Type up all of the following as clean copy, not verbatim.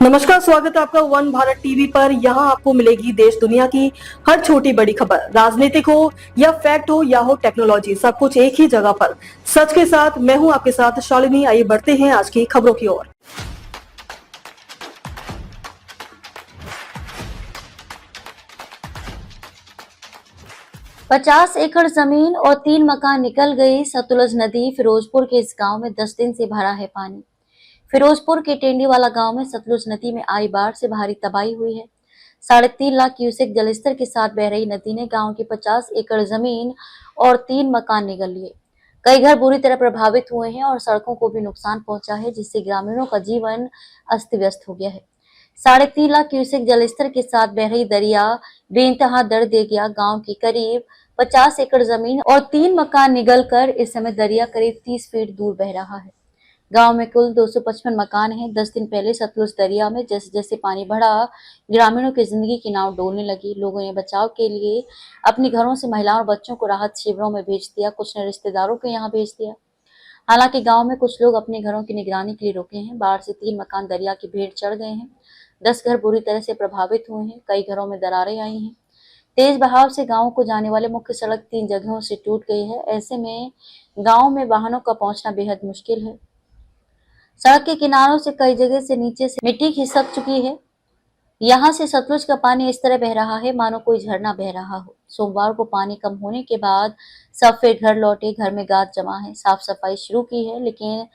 नमस्कार, स्वागत है आपका वन भारत टीवी पर। यहाँ आपको मिलेगी देश दुनिया की हर छोटी बड़ी खबर, राजनीतिक हो या फैक्ट हो या हो टेक्नोलॉजी, सब कुछ एक ही जगह पर सच के साथ। मैं हूँ आपके साथ शालिनी। आइए बढ़ते हैं आज की खबरों की ओर। पचास एकड़ जमीन और 3 मकान निकल गई। सतलुज नदी फिरोजपुर के इस गांव में 10 दिन से भरा है पानी। फिरोजपुर के टेंडीवाला गांव में सतलुज नदी में आई बाढ़ से भारी तबाही हुई है। 3.5 लाख क्यूसेक जलस्तर के साथ बह रही नदी ने गांव की 50 एकड़ जमीन और 3 मकान निगल लिए। कई घर बुरी तरह प्रभावित हुए हैं और सड़कों को भी नुकसान पहुंचा है, जिससे ग्रामीणों का जीवन अस्त व्यस्त हो गया है। 3.5 लाख क्यूसेक जलस्तर के साथ बह रही दरिया बेइंतहा दर्द दे गया। गांव की करीब 50 एकड़ जमीन और 3 मकान निगल कर इस समय दरिया करीब 30 फीट दूर बह रहा है। गांव में कुल 255 मकान हैं। 10 दिन पहले सतलुज दरिया में जैसे जैसे पानी बढ़ा, ग्रामीणों की जिंदगी की नाव डोलने लगी। लोगों ने बचाव के लिए अपने घरों से महिलाओं और बच्चों को राहत शिविरों में भेज दिया, कुछ ने रिश्तेदारों के यहाँ भेज दिया। हालांकि गांव में कुछ लोग अपने घरों की निगरानी के लिए रुके हैं। बाढ़ से 3 मकान दरिया की भेंट चढ़ गए हैं। 10 घर बुरी तरह से प्रभावित हुए हैं। कई घरों में दरारें आई हैं। तेज बहाव से गांव को जाने वाले मुख्य सड़क 3 जगहों से टूट गई है। ऐसे में गांव में वाहनों का पहुंचना बेहद मुश्किल है। सड़क के किनारों से कई जगह से नीचे से मिट्टी खिसक चुकी है। यहाँ से सतलुज का पानी इस तरह बह रहा है मानो कोई झरना बह रहा हो। सोमवार को पानी कम होने के बाद सब फिर घर लौटे। घर में गाद जमा है। साफ सफाई शुरू की है, लेकिन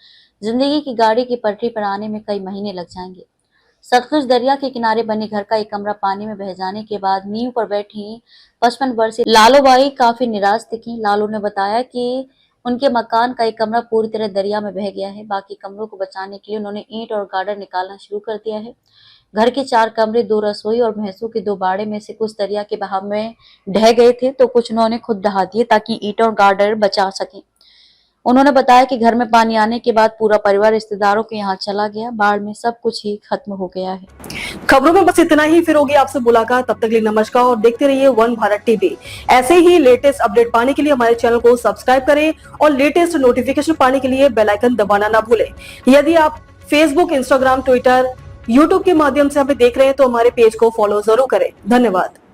जिंदगी की गाड़ी की पटरी पर आने में कई महीने लग जाएंगे। सतलुज दरिया के किनारे बने घर का एक कमरा पानी में बह जाने के बाद नींव पर बैठी 55 वर्षीय लालूबाई काफी निराश दिखी। लालू ने बताया कि उनके मकान का एक कमरा पूरी तरह दरिया में बह गया है। बाकी कमरों को बचाने के लिए उन्होंने ईंट और गार्डर निकालना शुरू कर दिया है। घर के 4 कमरे, 2 रसोई और भैंसों के 2 बाड़े में से कुछ दरिया के बहाव में ढह गए थे, तो कुछ उन्होंने खुद ढहा दिए ताकि ईंट और गार्डर बचा सकें। उन्होंने बताया कि घर में पानी आने के बाद पूरा परिवार रिश्तेदारों के यहाँ चला गया। बाढ़ में सब कुछ ही खत्म हो गया है। खबरों में बस इतना ही, फिर होगी आपसे मुलाकात। तब तक के लिए नमस्कार और देखते रहिए वन भारत टीवी। ऐसे ही लेटेस्ट अपडेट पाने के लिए हमारे चैनल को सब्सक्राइब करें और लेटेस्ट नोटिफिकेशन पाने के लिए बेल आइकन दबाना ना भूलें। यदि आप फेसबुक, इंस्टाग्राम, ट्विटर, यूट्यूब के माध्यम से हमें देख रहे हैं तो हमारे पेज को फॉलो जरूर करें। धन्यवाद।